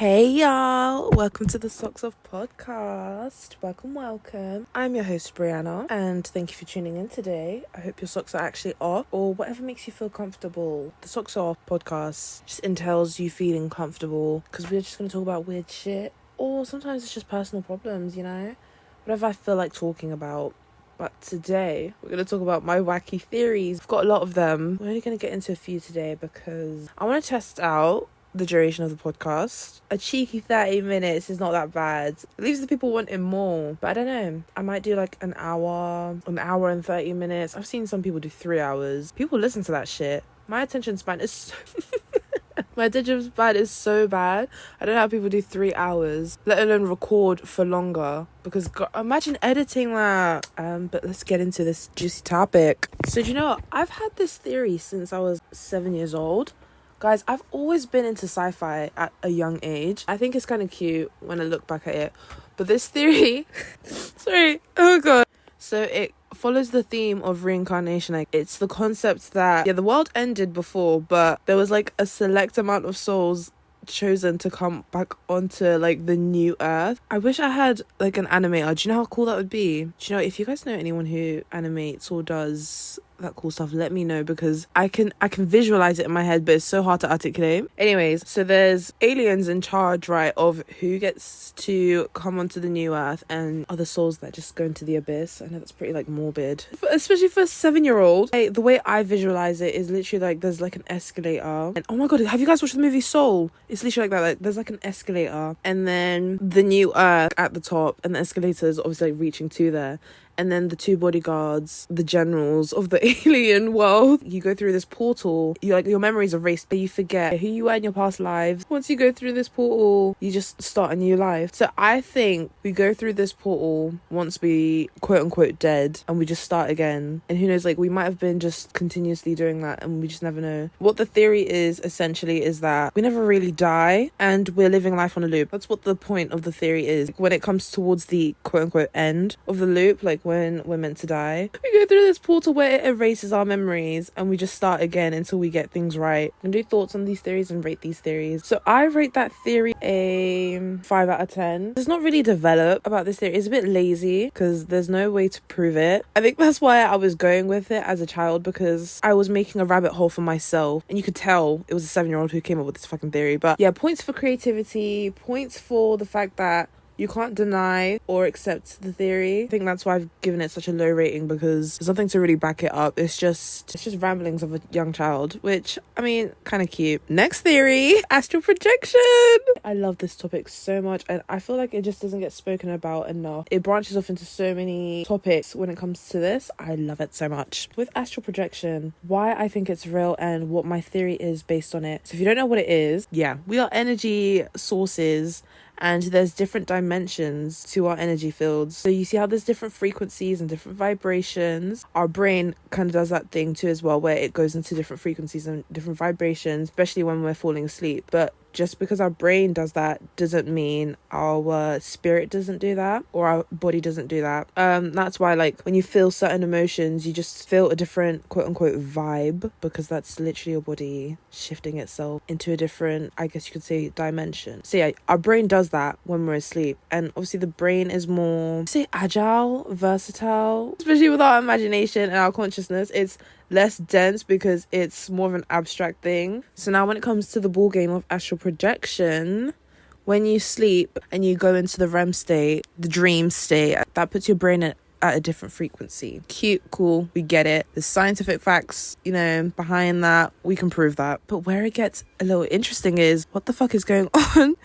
Hey y'all, welcome to the Socks Off podcast. Welcome. I'm your host Briana, and thank you for tuning in today. I hope your socks are actually off, or whatever makes you feel comfortable. The Socks Off podcast just entails you feeling comfortable, because we're just going to talk about weird shit, or sometimes it's just personal problems, whatever I feel like talking about. But today, we're going to talk about my wacky theories. I've got a lot of them. We're only going to get into a few today because I want to test out the duration of the podcast. A cheeky 30 minutes is not that bad. It leaves the people wanting more. But I don't know. I might do like an hour and 30 minutes. I've seen some people do 3 hours. People listen to that shit. My attention span is so... My attention span is so bad. I don't know how people do 3 hours, let alone record for longer. Because imagine editing that. But let's get into this juicy topic. So do you know what? I've had this theory since I was 7 years old. Guys, I've always been into sci-fi at a young age. I think it's kind of cute when I look back at it. But this theory... sorry. Oh, God. So it follows the theme of reincarnation. Like, it's the concept that, the world ended before, but there was, like, a select amount of souls chosen to come back onto, like, the new Earth. I wish I had, like, an animator. Do you know how cool that would be? Do you know, if you guys know anyone who animates or does that cool stuff, let me know, because I can visualize it in my head, but it's so hard to articulate. Anyways, so there's aliens in charge, right, of who gets to come onto the new Earth, and other souls that just go into the abyss. I know that's pretty, like, morbid, especially for a 7-year-old. The way I visualize it is literally like there's like an escalator, and oh my god, have you guys watched the movie Soul? It's literally like that. Like, there's like an escalator, and then the new Earth at the top, and the escalator is obviously like reaching to there. And then the two bodyguards, the generals of the alien world, you go through this portal, your memories erased, but you forget who you were in your past lives. Once you go through this portal, you just start a new life. So I think we go through this portal once we quote unquote dead, and we just start again. And who knows, like, we might have been just continuously doing that, and we just never know. What the theory is essentially is that we never really die, and we're living life on a loop. That's what the point of the theory is. When it comes towards the quote unquote end of the loop, like when we're meant to die, we go through this portal where it erases our memories, and we just start again until we get things right. I'm gonna do thoughts on these theories and rate these theories. So I rate that theory a 5 out of 10. It's not really developed about this theory. It's a bit lazy because there's no way to prove it. I think that's why I was going with it as a child, because I was making a rabbit hole for myself, and you could tell it was a 7-year-old who came up with this fucking theory. But yeah, points for creativity, points for the fact that you can't deny or accept the theory. I think that's why I've given it such a low rating, because there's nothing to really back it up. It's just ramblings of a young child, which, I mean, kind of cute. Next theory, astral projection. I love this topic so much, and I feel like it just doesn't get spoken about enough. It branches off into so many topics when it comes to this. I love it so much. With astral projection, why I think it's real and what my theory is based on it. So if you don't know what it is, we are energy sources, and there's different dimensions to our energy fields. So you see how there's different frequencies and different vibrations. Our brain kind of does that thing too as well, where it goes into different frequencies and different vibrations, especially when we're falling asleep. But just because our brain does that doesn't mean our spirit doesn't do that, or our body doesn't do that. That's why, like, when you feel certain emotions, you just feel a different quote unquote vibe, because that's literally your body shifting itself into a different, I guess you could say, dimension. So yeah, our brain does that when we're asleep, and obviously the brain is more, say, agile, versatile, especially with our imagination and our consciousness. It's less dense because it's more of an abstract thing. So now when it comes to the ball game of astral projection, when you sleep and you go into the REM state, the dream state, that puts your brain at a different frequency. Cute, cool, we get it. The scientific facts, behind that, we can prove that. But where it gets a little interesting is, what the fuck is going on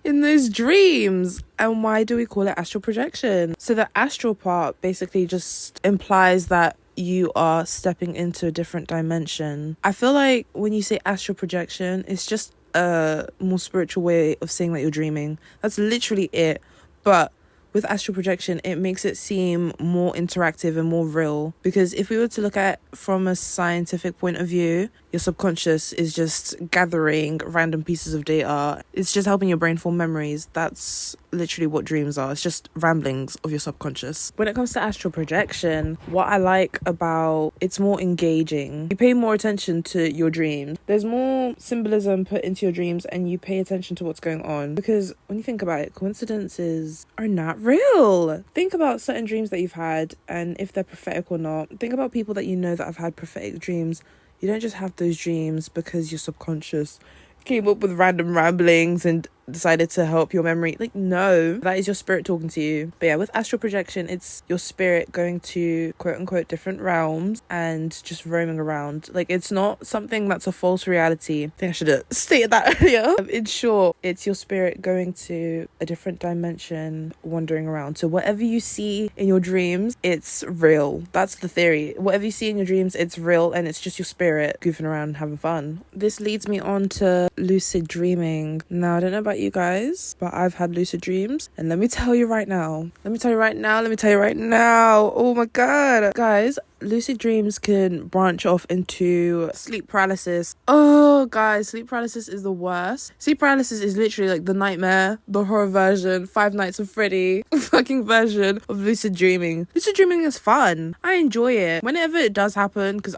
in those dreams? And why do we call it astral projection? So the astral part basically just implies that you are stepping into a different dimension. I feel like when you say astral projection, it's just a more spiritual way of saying that you're dreaming. That's literally it. But with astral projection, it makes it seem more interactive and more real, because if we were to look at it from a scientific point of view, your subconscious is just gathering random pieces of data. It's just helping your brain form memories. That's literally what dreams are. It's just ramblings of your subconscious. When it comes to astral projection, what I like about it's more engaging. You pay more attention to your dreams. There's more symbolism put into your dreams and you pay attention to what's going on. Because when you think about it, coincidences are not real. Think about certain dreams that you've had and if they're prophetic or not. Think about people that you know that have had prophetic dreams. You don't just have those dreams because your subconscious came up with random ramblings and decided to help your memory. Like, no, that is your spirit talking to you. But yeah, with astral projection, it's your spirit going to quote unquote different realms and just roaming around. Like, it's not something that's a false reality. I think I should have stated that earlier. In short, it's your spirit going to a different dimension, wandering around. So whatever you see in your dreams, it's real. That's the theory. Whatever you see in your dreams, it's real, and it's just your spirit goofing around and having fun. This leads me on to lucid dreaming. Now, I don't know about you guys, but I've had lucid dreams, and let me tell you right now, oh my god, guys, lucid dreams can branch off into sleep paralysis. Oh guys, sleep paralysis is the worst. Sleep paralysis is literally like the nightmare, the horror version, Five Nights at Freddy fucking version of lucid dreaming. Lucid dreaming is fun. I enjoy it whenever it does happen, because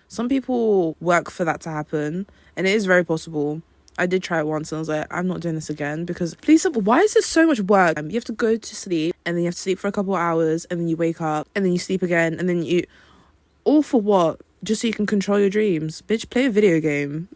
some people work for that to happen, and it is very possible. I did try it once and I was like, I'm not doing this again, because please, why is this so much work? You have to go to sleep and then you have to sleep for a couple of hours and then you wake up and then you sleep again and then all for what? Just so you can control your dreams. Bitch, play a video game.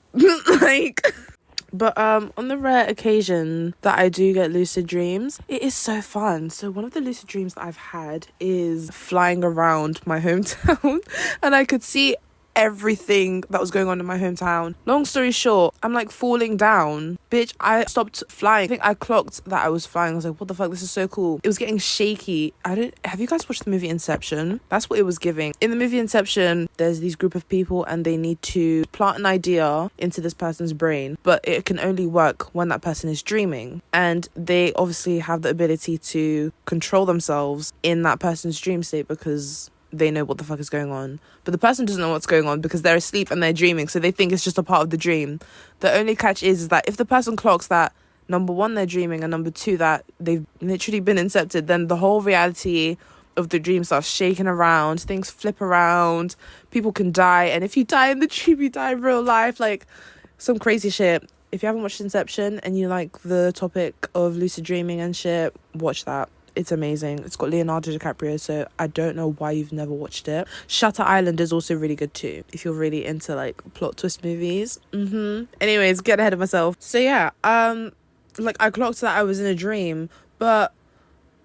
But on the rare occasion that I do get lucid dreams, it is so fun. So one of the lucid dreams that I've had is flying around my hometown and I could see everything that was going on in my hometown. Long story short, I'm like falling down. Bitch, I stopped flying. I think I clocked that I was flying. I was like, what the fuck, this is so cool. It was getting shaky. Have you guys watched the movie Inception? That's what it was giving. In the movie Inception, there's these group of people and they need to plant an idea into this person's brain, but it can only work when that person is dreaming. And they obviously have the ability to control themselves in that person's dream state because they know what the fuck is going on. But the person doesn't know what's going on because they're asleep and they're dreaming, so they think it's just a part of the dream. The only catch is that if the person clocks that, number one, they're dreaming, and number two, that they've literally been incepted, then the whole reality of the dream starts shaking around, things flip around, people can die, and if you die in the dream, you die in real life, like some crazy shit. If you haven't watched Inception and you like the topic of lucid dreaming and shit, watch that. It's amazing. It's got Leonardo DiCaprio, so I don't know why you've never watched it. Shutter Island is also really good too, if you're really into like plot twist movies. Anyways, get ahead of myself. So yeah, like I clocked that I was in a dream, but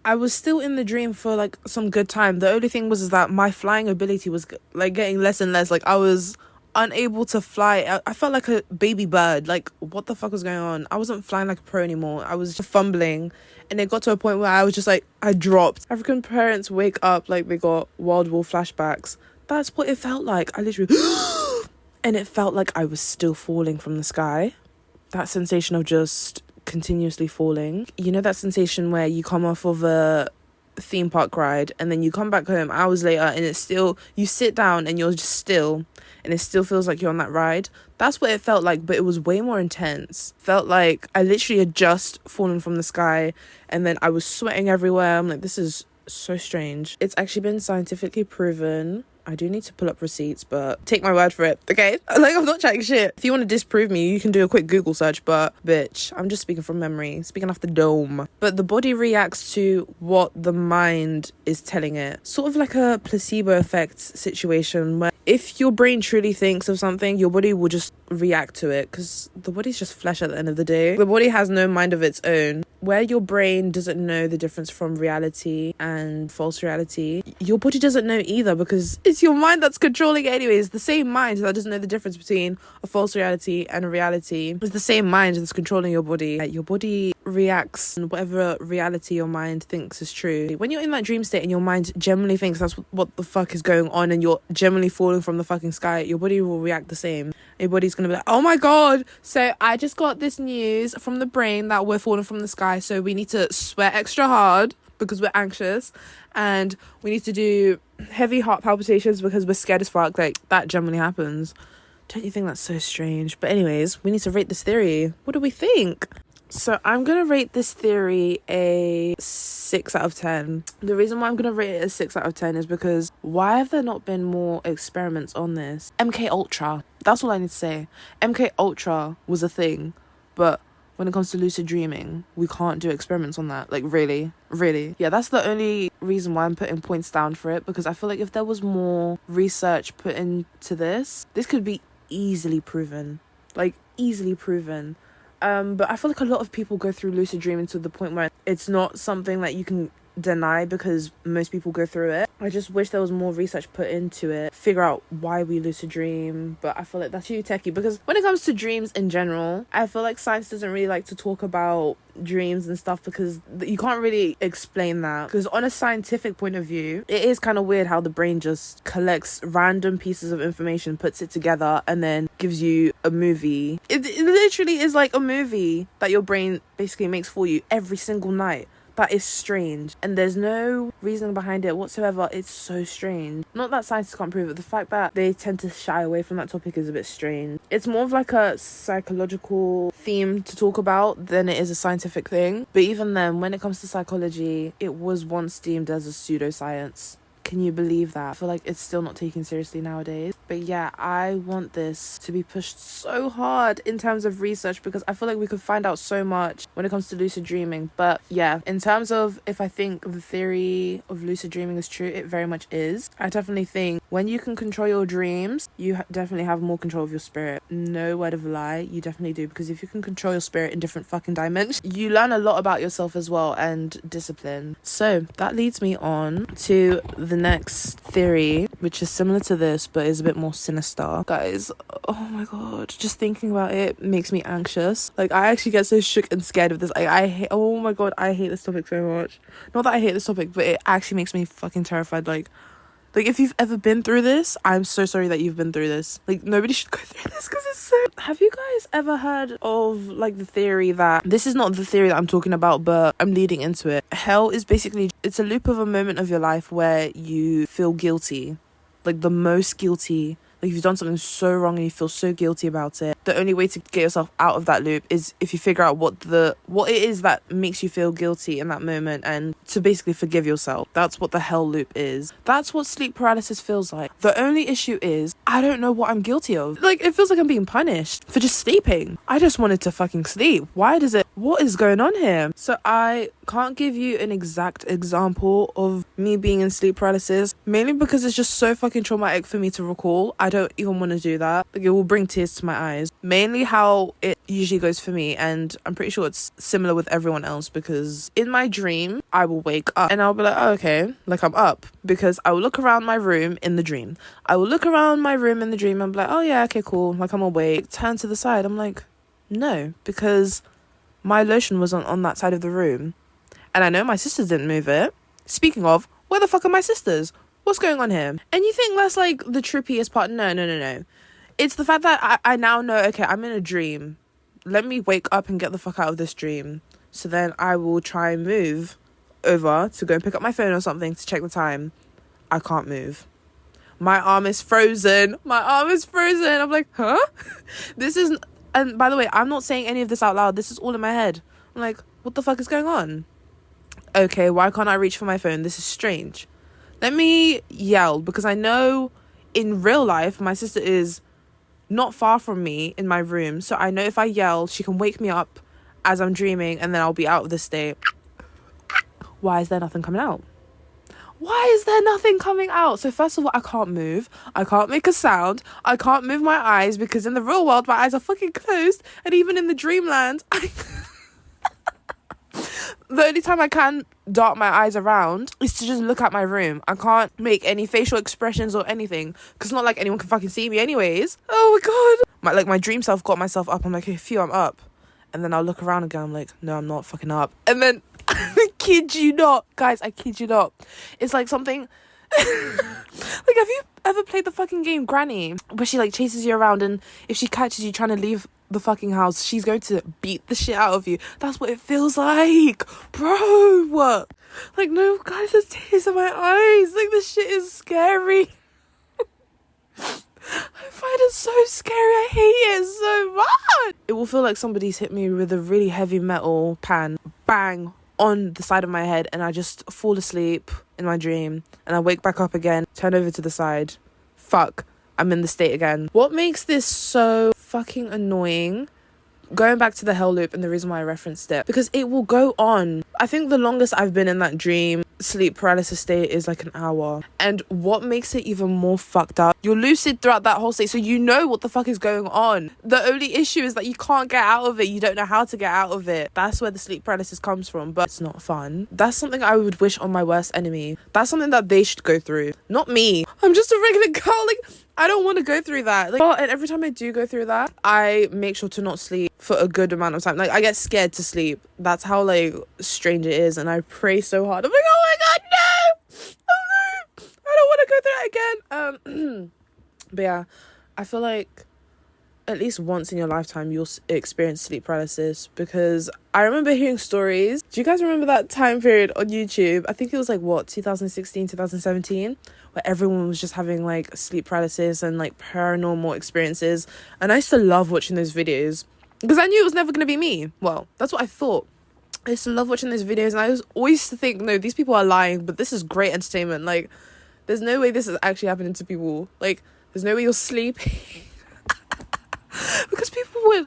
I was still in the dream for like some good time. The only thing was that my flying ability was like getting less and less. Like I was unable to fly. I felt like a baby bird. Like, what the fuck was going on? I wasn't flying like a pro anymore. I was just fumbling, and it got to a point where I was just like, I dropped. African parents wake up like they got World War flashbacks. That's what it felt like. I literally and it felt like I was still falling from the sky. That sensation of just continuously falling. You know that sensation where you come off of a theme park ride and then you come back home hours later and it's still, you sit down and you're just still, and it still feels like you're on that ride. That's what it felt like, but it was way more intense. Felt like I literally had just fallen from the sky and then I was sweating everywhere. I'm like, this is so strange. It's actually been scientifically proven. I do need to pull up receipts, but take my word for it, okay? Like, I'm not chatting shit. If you want to disprove me, you can do a quick Google search, but bitch, I'm just speaking from memory, speaking off the dome. But the body reacts to what the mind is telling it. Sort of like a placebo effect situation where if your brain truly thinks of something, your body will just react to it, because the body's just flesh at the end of the day. The body has no mind of its own. Where your brain doesn't know the difference from reality and false reality, your body doesn't know either, because it's your mind that's controlling it anyways. The same mind that doesn't know the difference between a false reality and a reality is the same mind that's controlling your body. Your body reacts in whatever reality your mind thinks is true. When you're in that dream state and your mind generally thinks that's what the fuck is going on and you're generally falling from the fucking sky, your body will react the same. Your body's gonna be like, oh my god, so I just got this news from the brain that we're falling from the sky, so we need to sweat extra hard because we're anxious, and we need to do heavy heart palpitations because we're scared as fuck. Like, that generally happens. Don't you think that's so strange? But anyways, we need to rate this theory. What do we think? So I'm going to rate this theory a 6 out of 10. The reason why I'm going to rate it a 6 out of 10 is because why have there not been more experiments on this? MK Ultra. That's all I need to say. MK Ultra was a thing, but when it comes to lucid dreaming, we can't do experiments on that. Like, really? Yeah, that's the only reason why I'm putting points down for it, because I feel like if there was more research put into this could be easily proven. Like, easily proven. But I feel like a lot of people go through lucid dreaming to the point where it's not something that you can deny because most people go through it. I just wish there was more research put into it, figure out why we lucid dream, but I feel like that's too techie, because when it comes to dreams in general, I feel like science doesn't really like to talk about dreams and stuff because you can't really explain that, because on a scientific point of view, it is kind of weird how the brain just collects random pieces of information, puts it together, and then gives you a movie. It literally is like a movie that your brain basically makes for you every single night. That is strange, and there's no reason behind it whatsoever. It's so strange. Not that scientists can't prove it, the fact that they tend to shy away from that topic is a bit strange. It's more of like a psychological theme to talk about than it is a scientific thing. But even then, when it comes to psychology, it was once deemed as a pseudoscience. Can you believe that? I feel like it's still not taken seriously nowadays. But yeah, I want this to be pushed so hard in terms of research, because I feel like we could find out so much when it comes to lucid dreaming. But yeah, in terms of if I think the theory of lucid dreaming is true, it very much is. I definitely think when you can control your dreams, you definitely have more control of your spirit. No word of a lie, you definitely do, because if you can control your spirit in different fucking dimensions, you learn a lot about yourself as well, and discipline. So that leads me on to the next theory, which is similar to this but is a bit more sinister. Guys, oh my god, just thinking about it makes me anxious. Like, I actually get so shook and scared of this. Like, I hate, oh my god, I hate this topic so much. Not that I hate this topic, but it actually makes me fucking terrified. Like if you've ever been through this, I'm so sorry that you've been through this. Like, nobody should go through this because it's so... Have you guys ever heard of, like, the theory that... This is not the theory that I'm talking about, but I'm leading into it. Hell is basically... It's a loop of a moment of your life where you feel guilty. Like, the most guilty. Like, you've done something so wrong and you feel so guilty about it. The only way to get yourself out of that loop is if you figure out what it is that makes you feel guilty in that moment, and to basically forgive yourself. That's what the hell loop is. That's what sleep paralysis feels like. The only issue is I don't know what I'm guilty of. Like, it feels like I'm being punished for just sleeping. I just wanted to fucking sleep. What is going on here? So I can't give you an exact example of me being in sleep paralysis, mainly because it's just so fucking traumatic for me to recall. I don't even want to do that. Like, it will bring tears to my eyes. Mainly how it usually goes for me, and I'm pretty sure it's similar with everyone else, because in my dream I will wake up and I'll be like, oh, okay, like I'm up, because I will look around my room in the dream. I will look around my room in the dream and be like, oh yeah, okay, cool, like I'm awake. Turn to the side, I'm like, no, because my lotion was on that side of the room, and I know my sisters didn't move it. Speaking of, where the fuck are my sisters? What's going on here? And you think that's like the trippiest part? No. It's the fact that I now know, okay, I'm in a dream. Let me wake up and get the fuck out of this dream. So then I will try and move over to go and pick up my phone or something to check the time. I can't move. My arm is frozen. I'm like, huh? And by the way, I'm not saying any of this out loud. This is all in my head. I'm like, what the fuck is going on? Okay, why can't I reach for my phone? This is strange. Let me yell, because I know in real life my sister is not far from me in my room, so I know if I yell, she can wake me up as I'm dreaming, and then I'll be out of this state. Why is there nothing coming out? So first of all, I can't move. I can't make a sound. I can't move my eyes, because in the real world, my eyes are fucking closed. And even in the dreamland, the only time I can dart my eyes around is to just look at my room. I can't make any facial expressions or anything, because it's not like anyone can fucking see me anyways. Oh my god. My dream self got myself up. I'm like, hey, phew, I'm up. And then I'll look around again. I'm like, no, I'm not fucking up. And then, I kid you not. Guys, I kid you not. It's like something... like, have you ever played the fucking game Granny, where she like chases you around, and if she catches you trying to leave the fucking house, she's going to beat the shit out of you? That's what it feels like, bro. Like, no, guys, there's tears in my eyes. Like, this shit is scary. I find it so scary. I hate it so much. It will feel like somebody's hit me with a really heavy metal pan, bang, on the side of my head, and I just fall asleep in my dream, and I wake back up again, turn over to the side. Fuck, I'm in the state again. What makes this so fucking annoying, going back to the hell loop and the reason why I referenced it, because it will go on. I think the longest I've been in that dream sleep paralysis state is like an hour. And what makes it even more fucked up, you're lucid throughout that whole state, so you know what the fuck is going on. The only issue is that you can't get out of it. You don't know how to get out of it. That's where the sleep paralysis comes from, but it's not fun. That's something I would wish on my worst enemy. That's something that they should go through, not me. I'm just a regular girl. Like, I don't want to go through that. Like, oh, and every time I do go through that, I make sure to not sleep for a good amount of time. Like, I get scared to sleep. That's how, like, strange it is. And I pray so hard. I'm like, oh my God, no! Oh no! I don't want to go through that again. But yeah, I feel like at least once in your lifetime, you'll experience sleep paralysis, because I remember hearing stories. Do you guys remember that time period on YouTube? I think it was like, what, 2016, 2017? Where everyone was just having like sleep paralysis and like paranormal experiences. And I used to love watching those videos because I knew it was never going to be me. Well, that's what I thought. I used to love watching those videos, and I was always to think, no, these people are lying, but this is great entertainment. Like, there's no way this is actually happening to people. Like, there's no way you're sleeping. Because people would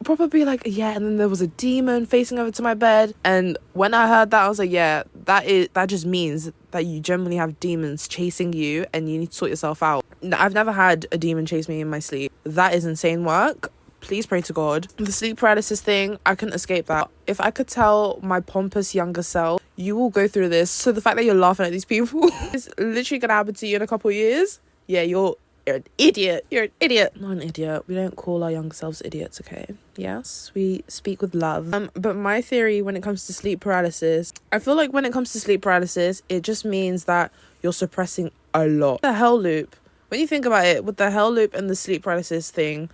probably be like, yeah, and then there was a demon facing over to my bed. And when I heard that, I was like, yeah, that just means that you generally have demons chasing you and you need to sort yourself out. I've never had a demon chase me in my sleep. That is insane work. Please pray to God. The sleep paralysis thing, I couldn't escape that. If I could tell my pompous younger self, you will go through this, so the fact that you're laughing at these people is literally gonna happen to you in a couple of years. Yeah, you're an idiot. You're an idiot. Not an idiot. We don't call our younger selves idiots, okay? Yes, we speak with love. But my theory when it comes to sleep paralysis, I feel like when it comes to sleep paralysis, it just means that you're suppressing a lot. The hell loop, when you think about it, with the hell loop and the sleep paralysis thing,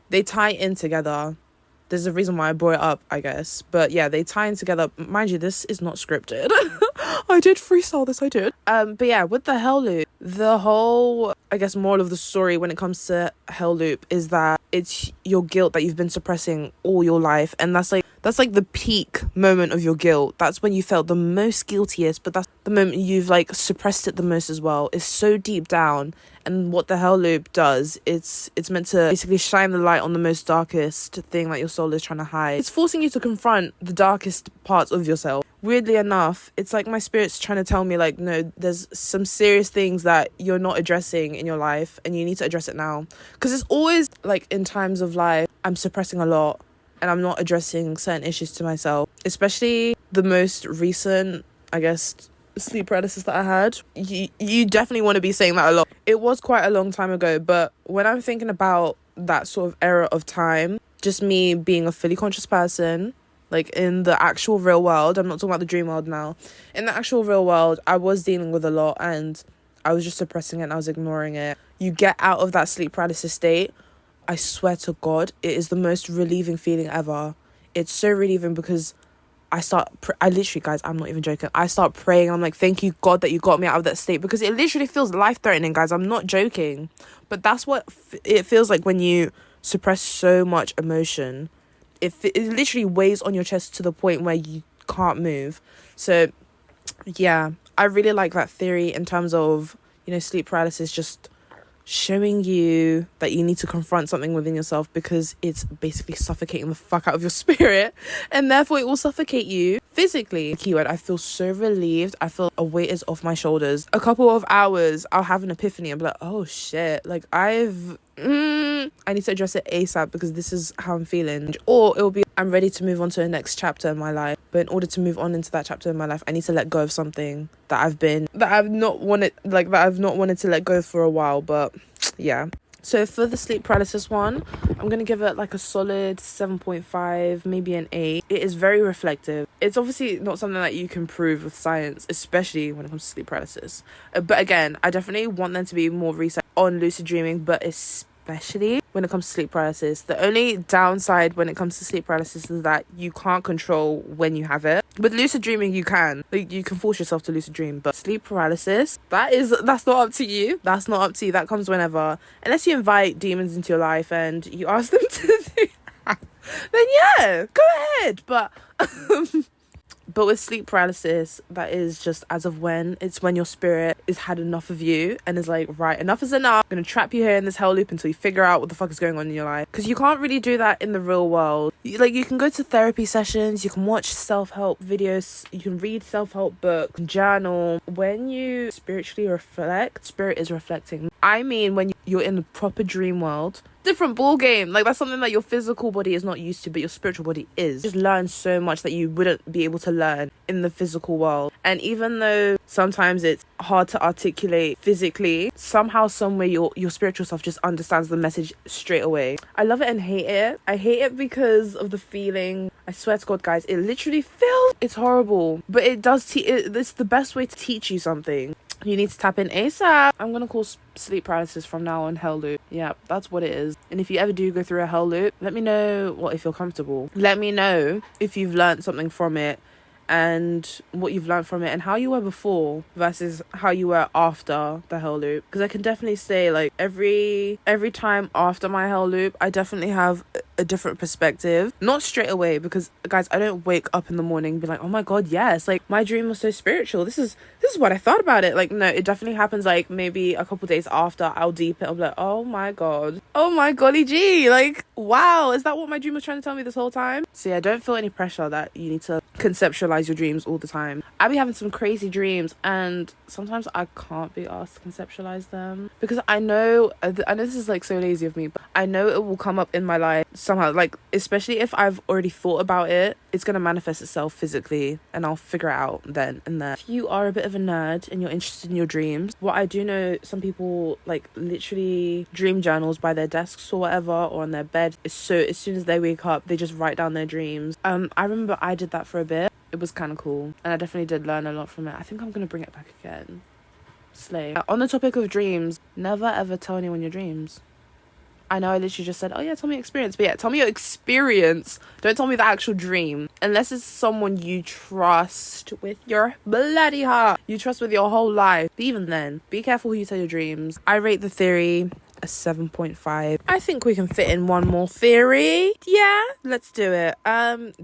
they tie in together. There's a reason why I brought it up, I guess. But yeah, they tie in together. Mind you, this is not scripted. I did freestyle this, I did. But yeah, with the hell loop, the whole, I guess, moral of the story when it comes to hell loop is that it's your guilt that you've been suppressing all your life. And that's like the peak moment of your guilt. That's when you felt the most guiltiest, but that's the moment you've like suppressed it the most as well. It's so deep down. And what the hell loop does, it's meant to basically shine the light on the most darkest thing that your soul is trying to hide. It's forcing you to confront the darkest parts of yourself. Weirdly enough, it's like my spirit's trying to tell me, like, no, there's some serious things that you're not addressing in your life and you need to address it now. Because it's always like in times of life, I'm suppressing a lot and I'm not addressing certain issues to myself. Especially the most recent, I guess, sleep paralysis that I had. You definitely want to be saying that a lot. It was quite a long time ago, but when I'm thinking about that sort of era of time, just me being a fully conscious person, like in the actual real world, I'm not talking about the dream world now, in the actual real world, I was dealing with a lot and I was just suppressing it and I was ignoring it. You get out of that sleep paralysis state, I swear to God, it is the most relieving feeling ever. It's so relieving because I literally, guys, I'm not even joking. I start praying. I'm like, thank you, God, that you got me out of that state, because it literally feels life-threatening, guys. I'm not joking. But that's what it feels like when you suppress so much emotion. It literally weighs on your chest to the point where you can't move. So, yeah, I really like that theory in terms of, you know, sleep paralysis just showing you that you need to confront something within yourself, because it's basically suffocating the fuck out of your spirit, and therefore it will suffocate you physically. Keyword, I feel so relieved. I feel a weight is off my shoulders. A couple of hours, I'll have an epiphany and be like, oh shit, like I need to address it ASAP because this is how I'm feeling. Or it'll be, I'm ready to move on to the next chapter in my life. But in order to move on into that chapter in my life, I need to let go of something that I've not wanted to let go for a while. But yeah. So for the sleep paralysis one, I'm going to give it like a solid 7.5, maybe an 8. It is very reflective. It's obviously not something that you can prove with science, especially when it comes to sleep paralysis. But again, I definitely want them to be more research on lucid dreaming, but especially when it comes to sleep paralysis. The only downside when it comes to sleep paralysis is that you can't control when you have it. With lucid dreaming, you can. Like, you can force yourself to lucid dream. But sleep paralysis, that's not up to you. That's not up to you. That comes whenever. Unless you invite demons into your life and you ask them to do that, then yeah, go ahead. But but with sleep paralysis, that is just as of when. It's when your spirit has had enough of you and is like, right, enough is enough. I'm going to trap you here in this hell loop until you figure out what the fuck is going on in your life. Because you can't really do that in the real world. You can go to therapy sessions, you can watch self-help videos, you can read self-help books, journal. When you spiritually reflect, spirit is reflecting. I mean, when you're in the proper dream world, different ball game. Like, that's something that your physical body is not used to, but your spiritual body is. You just learn so much that you wouldn't be able to learn in the physical world. And even though sometimes it's hard to articulate physically, somehow, someway, your spiritual self just understands the message straight away. I love it and hate it. I hate it because of the feeling. I swear to God, guys, it literally feels, it's horrible, but it does it's the best way to teach you something. You need to tap in ASAP. I'm gonna call sleep paralysis from now on hell loop. Yeah, that's what it is. And if you ever do go through a hell loop, let me know what if you're comfortable. Let me know if you've learned something from it and what you've learned from it and how you were before versus how you were after the hell loop. Because I can definitely say, like, every time after my hell loop, I definitely have a different perspective. Not straight away, because guys, I don't wake up in the morning and be like, oh my God, yes, like my dream was so spiritual, this is what I thought about it. Like, no, it definitely happens like maybe a couple days after. I'll deep it, I'm like, oh my golly gee, like, wow, is that what my dream was trying to tell me this whole time? So yeah, don't feel any pressure that you need to conceptualize your dreams all the time. I be having some crazy dreams and sometimes I can't be asked to conceptualize them because I know this is like so lazy of me, but I know it will come up in my life somehow, like, especially if I've already thought about it, it's going to manifest itself physically and I'll figure it out then and there. If you are a bit of a nerd and you're interested in your dreams, what I do know, some people like literally dream journals by their desks or whatever, or on their bed. So as soon as they wake up, they just write down their dreams. I remember I did that for a bit. It was kind of cool and I definitely did learn a lot from it. I think I'm going to bring it back again. Slay. On the topic of dreams, never ever tell anyone your dreams. I know I literally just said, oh yeah, tell me your experience. But yeah, tell me your experience. Don't tell me the actual dream. Unless it's someone you trust with your bloody heart. You trust with your whole life. But even then, be careful who you tell your dreams. I rate the theory a 7.5. I think we can fit in one more theory. Yeah, let's do it.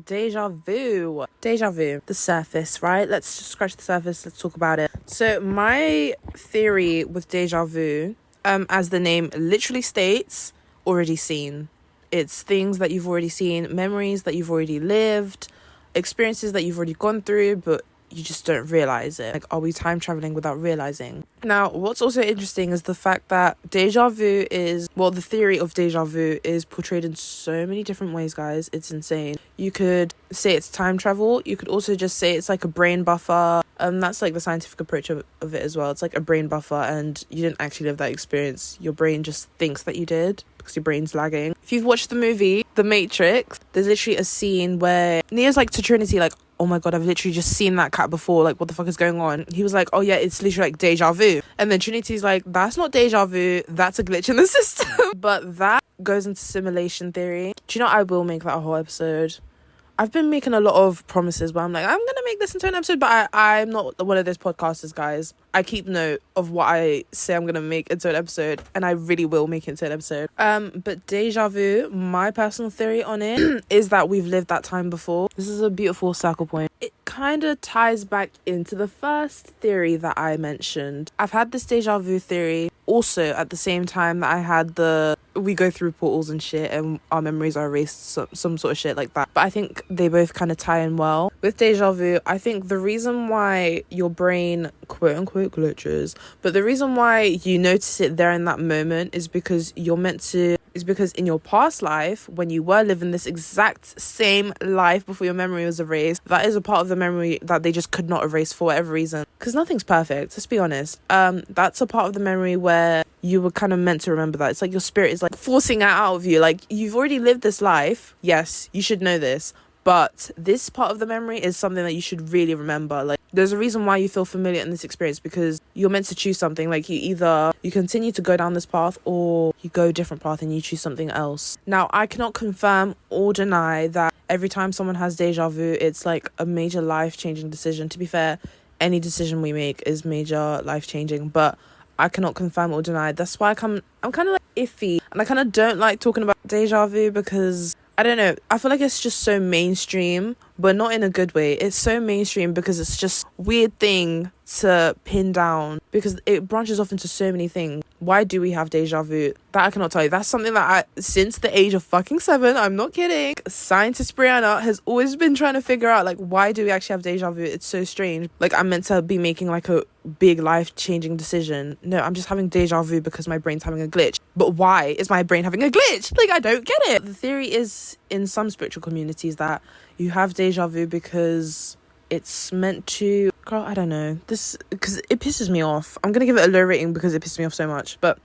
Deja vu. The surface, right? Let's just scratch the surface. Let's talk about it. So my theory with deja vu, as the name literally states, already seen. It's things that you've already seen, memories that you've already lived, experiences that you've already gone through, but you just don't realize it. Like, are we time traveling without realizing? Now, what's also interesting is the fact that deja vu is, well, the theory of deja vu is portrayed in so many different ways, guys. It's insane. You could say it's time travel. You could also just say it's like a brain buffer. That's like the scientific approach of it as well. It's like a brain buffer and you didn't actually live that experience. Your brain just thinks that you did because your brain's lagging. If you've watched the movie The Matrix, there's literally a scene where Neo's like to Trinity, like, oh my God, I've literally just seen that cat before. Like, what the fuck is going on? He was like, oh yeah, it's literally like deja vu. And then Trinity's like, that's not deja vu. That's a glitch in the system. But that goes into simulation theory. Do you know, I will make that a whole episode. I've been making a lot of promises where I'm like, I'm going to make this into an episode, but I'm not one of those podcasters, guys. I keep note of what I say I'm going to make into an episode, and I really will make it into an episode. But deja vu, my personal theory on it is that we've lived that time before. This is a beautiful circle point. It kind of ties back into the first theory that I mentioned. I've had this deja vu theory also at the same time that I had we go through portals and shit and our memories are erased, some sort of shit like that. But I think they both kind of tie in well. With deja vu, I think the reason why your brain quote unquote glitches, but the reason why you notice it there in that moment is because in your past life, when you were living this exact same life before your memory was erased, that is a part of the memory that they just could not erase for whatever reason. Because nothing's perfect, let's be honest. That's a part of the memory where you were kind of meant to remember that. It's like your spirit is like forcing it out of you. Like, you've already lived this life. Yes, you should know this. But this part of the memory is something that you should really remember. Like, there's a reason why you feel familiar in this experience, because you're meant to choose something. Like, you continue to go down this path, or you go a different path and you choose something else. Now, I cannot confirm or deny that every time someone has deja vu, it's like a major life-changing decision. To be fair, any decision we make is major life-changing, but I cannot confirm or deny. That's why I'm kind of like iffy, and I kind of don't like talking about deja vu, because I don't know, I feel like it's just so mainstream, but not in a good way. It's so mainstream because it's just weird thing to pin down, because it branches off into so many things. Why do we have deja vu? That I cannot tell you. That's something that since the age of fucking 7, I'm not kidding, scientist Briana has always been trying to figure out, like, why do we actually have deja vu? It's so strange. Like, I'm meant to be making like a big life-changing decision. No, I'm just having deja vu because my brain's having a glitch. But why is my brain having a glitch? Like, I don't get it. The theory is, in some spiritual communities, that you have deja vu because it's meant to... Girl, I don't know. This... Because it pisses me off. I'm going to give it a low rating because it pisses me off so much. But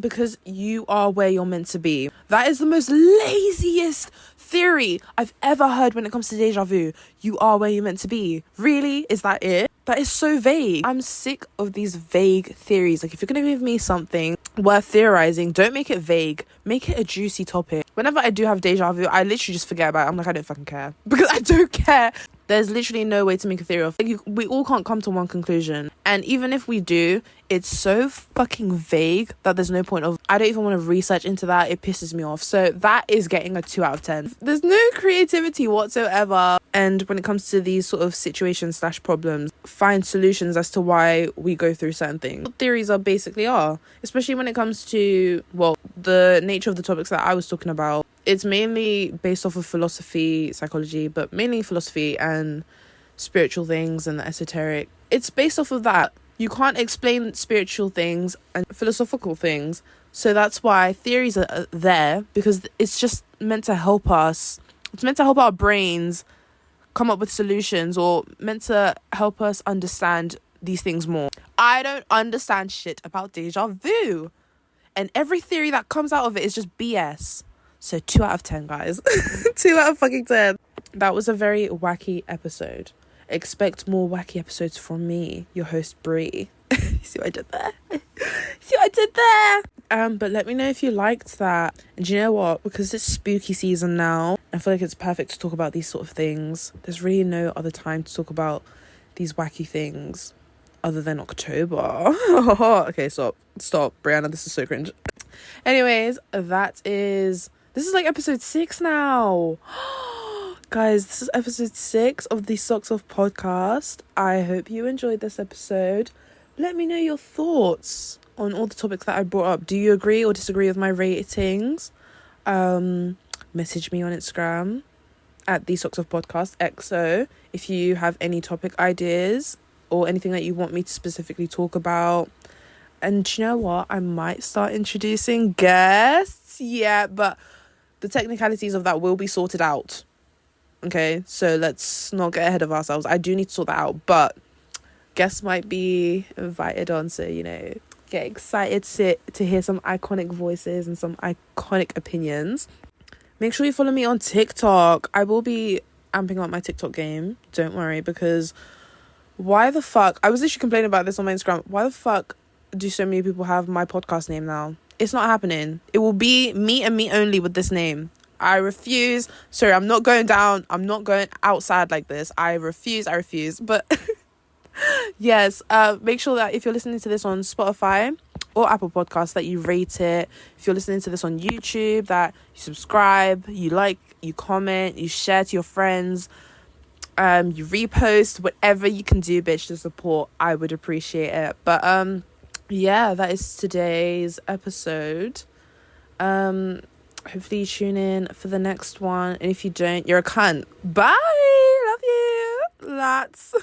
because you are where you're meant to be. That is the most laziest theory I've ever heard when it comes to deja vu. You are where you're meant to be. Really? Is that it? That is so vague. I'm sick of these vague theories. Like, if you're going to give me something worth theorizing, don't make it vague. Make it a juicy topic. Whenever I do have deja vu, I literally just forget about it. I'm like, I don't fucking care. Because I don't care. There's literally no way to make a theory of. Like, we all can't come to one conclusion. And even if we do, it's so fucking vague that there's no point of... I don't even want to research into that. It pisses me off. So that is getting a 2 out of 10. There's no creativity whatsoever. And when it comes to these sort of situations / problems, find solutions as to why we go through certain things. What theories are basically are. Especially when it comes to, well, the nature of the topics that I was talking about. It's mainly based off of philosophy, psychology, but mainly philosophy and spiritual things and the esoteric. It's based off of that. You can't explain spiritual things and philosophical things. So that's why theories are there, because it's just meant to help us. It's meant to help our brains come up with solutions, or meant to help us understand these things more. I don't understand shit about deja vu. And every theory that comes out of it is just BS. So 2 out of 10, guys. 2 out of fucking 10. That was a very wacky episode. Expect more wacky episodes from me, your host, Brie. See what I did there? See what I did there? But let me know if you liked that. And do you know what? Because it's spooky season now, I feel like it's perfect to talk about these sort of things. There's really no other time to talk about these wacky things other than October. Okay, stop, Briana. This is so cringe. Anyways, this is like episode 6 now. Guys, this is episode 6 of the Socks Off podcast. I hope you enjoyed this episode. Let me know your thoughts on all the topics that I brought up. Do you agree or disagree with my ratings? Message me on Instagram at the Socks Off podcast XO if you have any topic ideas or anything that you want me to specifically talk about. And you know what? I might start introducing guests. Yeah, but the technicalities of that will be sorted out. Okay, so let's not get ahead of ourselves. I do need to sort that out, but guests might be invited on, so, you know, get excited to hear some iconic voices and some iconic opinions. Make sure you follow me on TikTok. I will be amping up my TikTok game. Don't worry, because why the fuck... I was literally complaining about this on my Instagram. Why the fuck do so many people have my podcast name now? It's not happening. It will be me and me only with this name. I refuse. Sorry, I'm not going down. I'm not going outside like this. I refuse. But yes, make sure that if you're listening to this on Spotify or Apple Podcasts, that you rate it. If you're listening to this on YouTube, that you subscribe, you like, you comment, you share to your friends, you repost, whatever you can do, bitch, to support. I would appreciate it. But yeah, that is today's episode. Hopefully you tune in for the next one, and if you don't, you're a cunt. Bye. Love you lots.